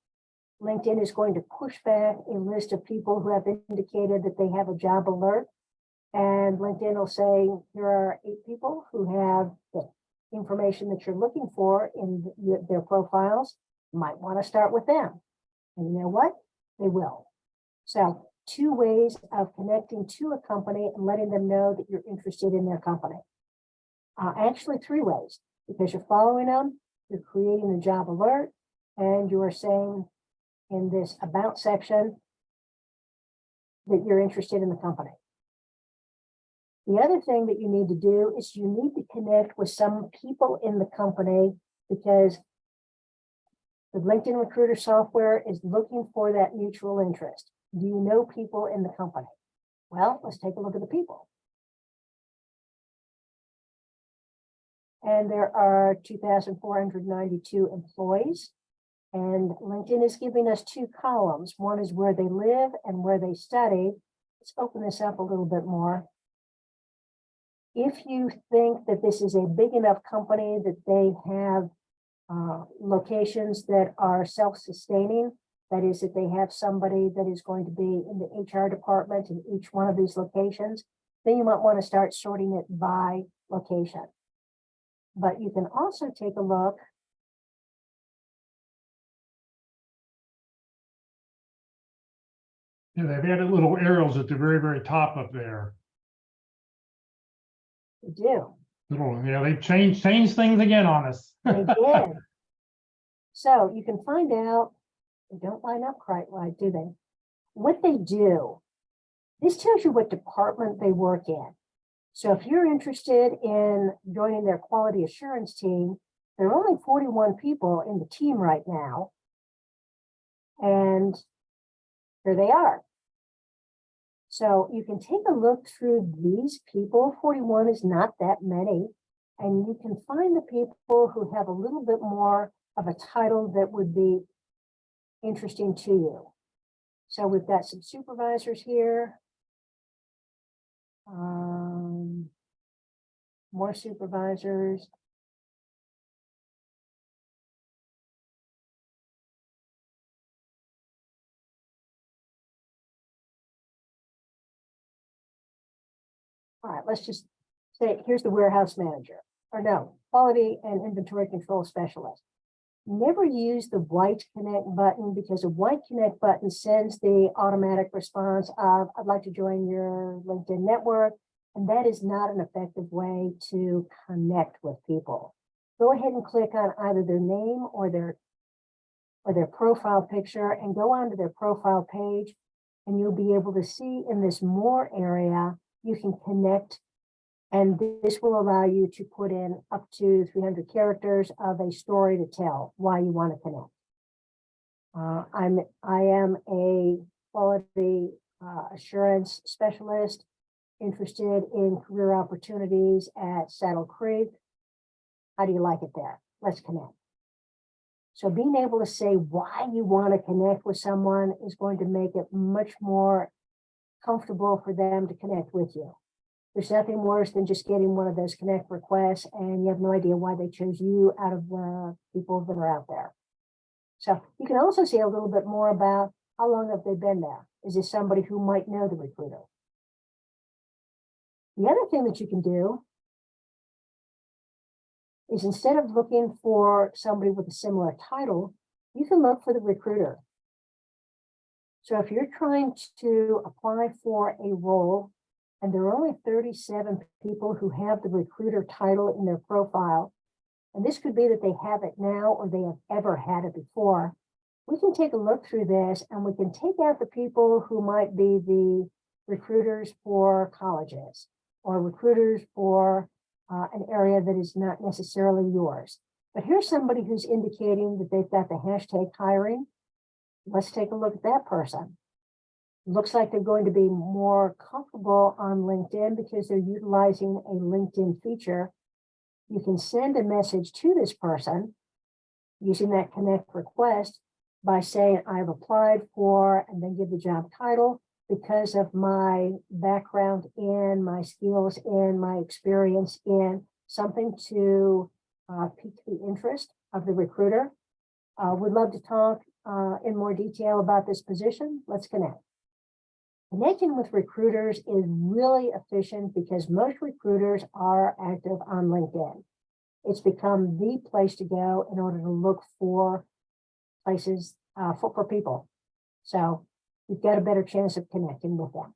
LinkedIn is going to push back a list of people who have indicated that they have a job alert. And LinkedIn will say, here are 8 people who have the information that you're looking for in their profiles. You might want to start with them. And you know what? They will. So 2 ways of connecting to a company and letting them know that you're interested in their company. Actually 3 ways, because you're following them, you're creating a job alert, and you are saying in this About section that you're interested in the company. The other thing that you need to do is you need to connect with some people in the company, because the LinkedIn Recruiter software is looking for that mutual interest. Do you know people in the company? Well, let's take a look at the people. And there are 2,492 employees. And LinkedIn is giving us 2 columns. One is where they live and where they study. Let's open this up a little bit more. If you think that this is a big enough company that they have locations that are self-sustaining, that is, that they have somebody that is going to be in the HR department in each one of these locations, then you might want to start sorting it by location. But you can also take a look Yeah, they've added little arrows at the very, very top up there. They do. Little, yeah, they changed things again on us. They did. So you can find out, they don't line up quite right, do they? What they do, this tells you what department they work in. So if you're interested in joining their quality assurance team, there are only 41 people in the team right now. And here they are. So you can take a look through these people. 41 is not that many. And you can find the people who have a little bit more of a title that would be interesting to you. So we've got some supervisors here. More supervisors. All right, let's just say, here's the warehouse manager, or no, quality and inventory control specialist. Never use the white connect button, because a white connect button sends the automatic response of, I'd like to join your LinkedIn network. And that is not an effective way to connect with people. Go ahead and click on either their name or their profile picture and go onto their profile page, and you'll be able to see in this more area, you can connect, and this will allow you to put in up to 300 characters of a story to tell why you want to connect. I am a quality assurance specialist interested in career opportunities at Saddle Creek. How do you like it there? Let's connect. So being able to say why you want to connect with someone is going to make it much more comfortable for them to connect with you. There's nothing worse than just getting one of those connect requests and you have no idea why they chose you out of the people that are out there. So you can also say a little bit more about how long have they been there? Is this somebody who might know the recruiter? The other thing that you can do is, instead of looking for somebody with a similar title, you can look for the recruiter. So if you're trying to apply for a role and there are only 37 people who have the recruiter title in their profile, and this could be that they have it now or they have ever had it before, we can take a look through this and we can take out the people who might be the recruiters for colleges or recruiters for an area that is not necessarily yours. But here's somebody who's indicating that they've got the hashtag hiring. Let's take a look at that person. Looks like they're going to be more comfortable on LinkedIn because they're utilizing a LinkedIn feature. You can send a message to this person using that connect request by saying, I've applied for, and then give the job title, because of my background in, my skills in, my experience in, something to pique the interest of the recruiter. Would love to talk in more detail about this position. Let's connect. Connecting with recruiters is really efficient because most recruiters are active on LinkedIn. It's become the place to go in order to look for places for people. So you've got a better chance of connecting with them.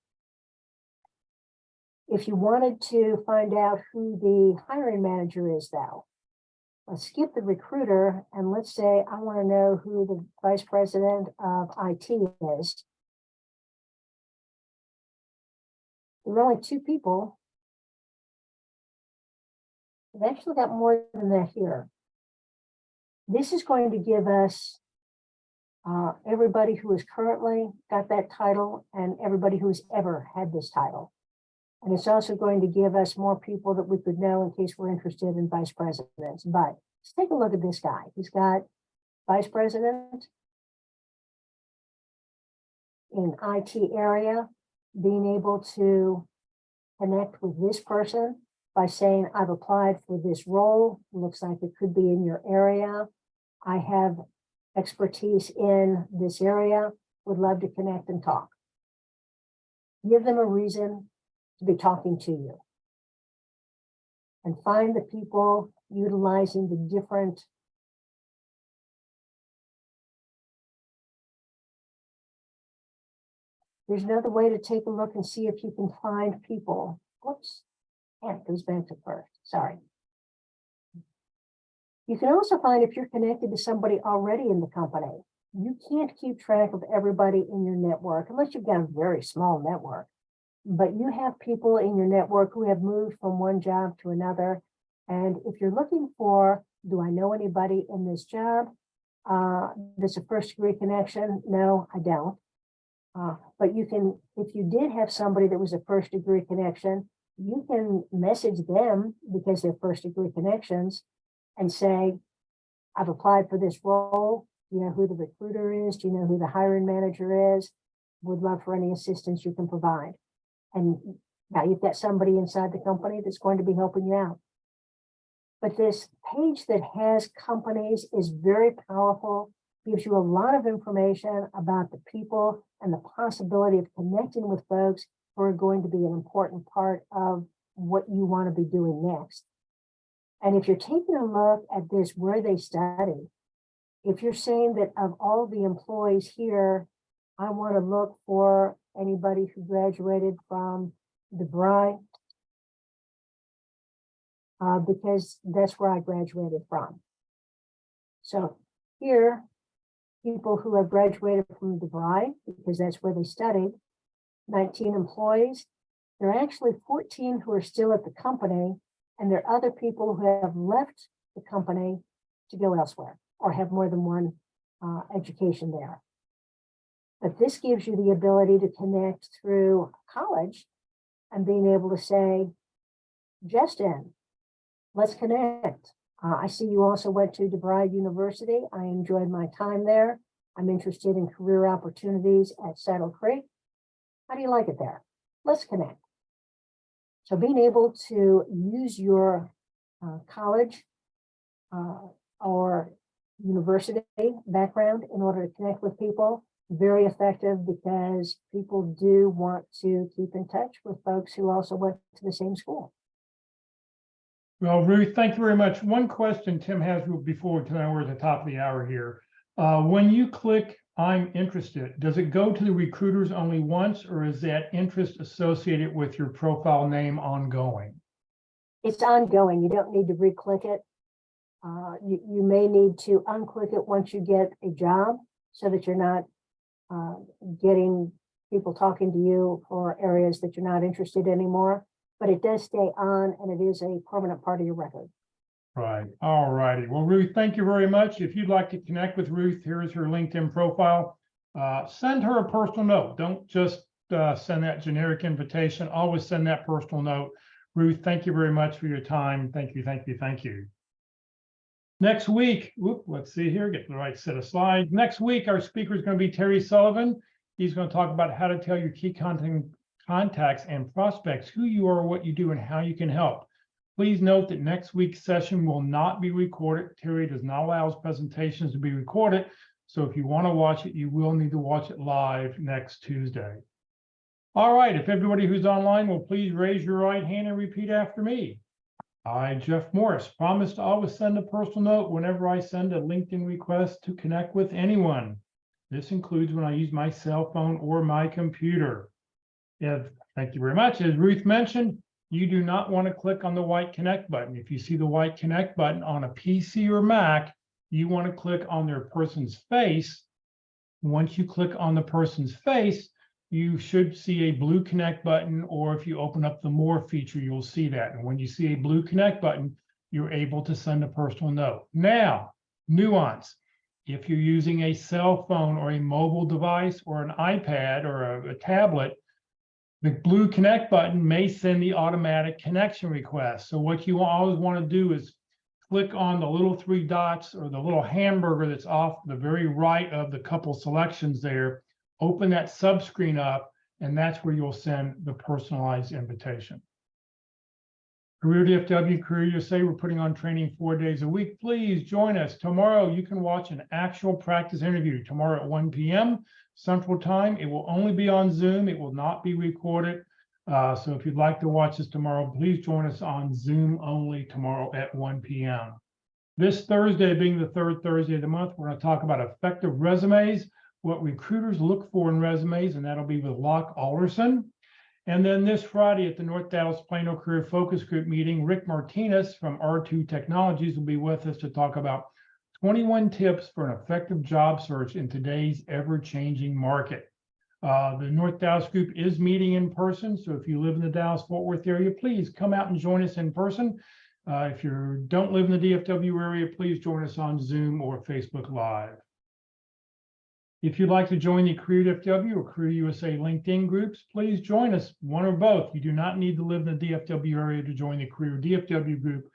If you wanted to find out who the hiring manager is, though, let's skip the recruiter and let's say I want to know who the vice president of IT is. There are only two people. We've actually got more than that here. This is going to give us everybody who has currently got that title and everybody who's ever had this title. And it's also going to give us more people that we could know in case we're interested in vice presidents. But let's take a look at this guy. He's got vice president in IT area, being able to connect with this person by saying, I've applied for this role. Looks like it could be in your area. I have expertise in this area, would love to connect and talk. Give them a reason to be talking to you. And find the people utilizing the different There's another way to take a look and see if you can find people. Whoops. Yeah, it goes back to first. Sorry. You can also find if you're connected to somebody already in the company. You can't keep track of everybody in your network unless you've got a very small network. But you have people in your network who have moved from one job to another. And if you're looking for, do I know anybody in this job? That's a first degree connection. No, I don't. But you can, if you did have somebody that was a first degree connection, you can message them because they're first degree connections and say, I've applied for this role. Do you know who the recruiter is? Do you know who the hiring manager is? Would love for any assistance you can provide. And now you've got somebody inside the company that's going to be helping you out. But this page that has companies is very powerful, gives you a lot of information about the people and the possibility of connecting with folks who are going to be an important part of what you want to be doing next. And if you're taking a look at this, where they study, if you're saying that of all the employees here, I want to look for anybody who graduated from DeVry, because that's where I graduated from. So here, people who have graduated from DeVry, because that's where they studied, 19 employees. There are actually 14 who are still at the company, and there are other people who have left the company to go elsewhere or have more than one education there. But this gives you the ability to connect through college and being able to say, Justin, let's connect. I see you also went to DeVry University. I enjoyed my time there. I'm interested in career opportunities at Saddle Creek. How do you like it there? Let's connect. So being able to use your college or university background in order to connect with people, very effective, because people do want to keep in touch with folks who also went to the same school. Well, Ruth, thank you very much. One question Tim has before, because we're at the top of the hour here. When you click I'm interested, does it go to the recruiters only once, or is that interest associated with your profile name ongoing? It's ongoing. You don't need to re-click it. You may need to unclick it once you get a job so that you're not getting people talking to you for areas that you're not interested in anymore. But it does stay on, and it is a permanent part of your record. Right. All righty. Well, Ruth, thank you very much. If you'd like to connect with Ruth, here is her LinkedIn profile. Send her a personal note. Don't just send that generic invitation. Always send that personal note. Ruth, thank you very much for your time. Thank you, thank you, thank you. Next week, let's see here, get the right set of slides. Next week, our speaker is going to be Terry Sullivan. He's going to talk about how to tell your key contacts and prospects who you are, what you do, and how you can help. Please note that next week's session will not be recorded. Terry does not allow his presentations to be recorded. So if you want to watch it, you will need to watch it live next Tuesday. All right, if everybody who's online will please raise your right hand and repeat after me. I, Jeff Morris, promise to always send a personal note whenever I send a LinkedIn request to connect with anyone. This includes when I use my cell phone or my computer. Thank you very much. As Ruth mentioned, you do not want to click on the white connect button. If you see the white connect button on a PC or Mac, you want to click on their person's face. Once you click on the person's face, you should see a blue connect button, or if you open up the more feature, you'll see that. And when you see a blue connect button, you're able to send a personal note. Now, nuance. If you're using a cell phone or a mobile device or an iPad or a tablet, the blue connect button may send the automatic connection request. So what you always want to do is click on the little three dots or the little hamburger that's off the very right of the couple selections there. Open that subscreen up, and that's where you'll send the personalized invitation. Career DFW, Career USA, we're putting on training 4 days a week. Please join us. Tomorrow, you can watch an actual practice interview tomorrow at 1 p.m. Central Time. It will only be on Zoom. It will not be recorded. So if you'd like to watch this tomorrow, please join us on Zoom only tomorrow at 1 p.m. This Thursday, being the third Thursday of the month, we're going to talk about effective resumes. what recruiters look for in resumes, and that'll be with Locke Alderson. And then this Friday at the North Dallas Plano Career Focus Group meeting, Rick Martinez from R2 Technologies will be with us to talk about 21 tips for an effective job search in today's ever-changing market. The North Dallas group is meeting in person, so if you live in the Dallas-Fort Worth area, please come out and join us in person. If you don't live in the DFW area, please join us on Zoom or Facebook Live. If you'd like to join the Career DFW or Career USA LinkedIn groups, please join us, one or both. You do not need to live in the DFW area to join the Career DFW group.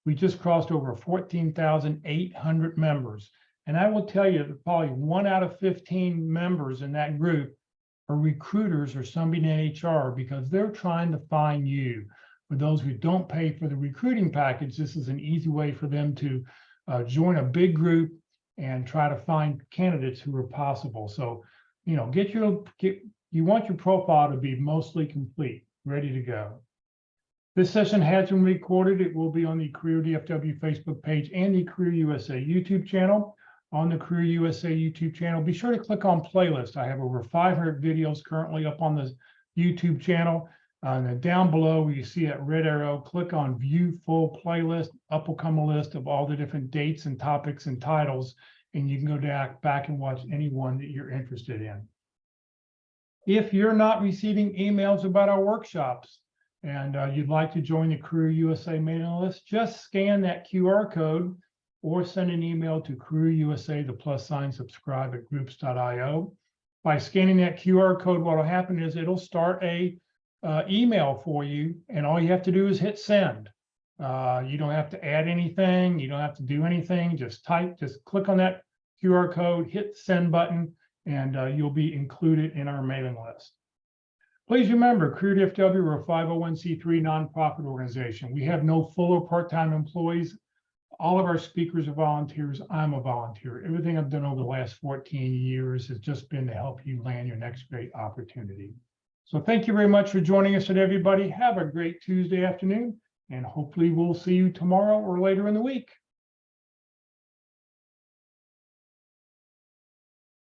We just crossed over 14,800 members. And I will tell you that probably 1 out of 15 members in that group are recruiters or somebody in HR, because they're trying to find you. For those who don't pay for the recruiting package, this is an easy way for them to join a big group and try to find candidates who are possible. So, you know, you want your profile to be mostly complete, ready to go. This session has been recorded. It will be on the Career DFW Facebook page and the Career USA YouTube channel. On the Career USA YouTube channel, be sure to click on playlist. I have over 500 videos currently up on the YouTube channel. And then down below where you see that red arrow, click on view full playlist. Up will come a list of all the different dates and topics and titles, and you can go back and watch any one that you're interested in. If you're not receiving emails about our workshops and you'd like to join the Career USA mailing list, just scan that QR code or send an email to Career USA, the + subscribe at groups.io. By scanning that QR code, what will happen is it'll start a email for you, and all you have to do is hit send. You don't have to add anything. You don't have to do anything. Just click on that QR code, hit the send button, and you'll be included in our mailing list. Please remember, Career DFW, we're a 501c3 nonprofit organization. We have no full or part-time employees. All of our speakers are volunteers. I'm a volunteer. Everything I've done over the last 14 years has just been to help you land your next great opportunity. So thank you very much for joining us today, everybody. Have a great Tuesday afternoon, and hopefully we'll see you tomorrow or later in the week.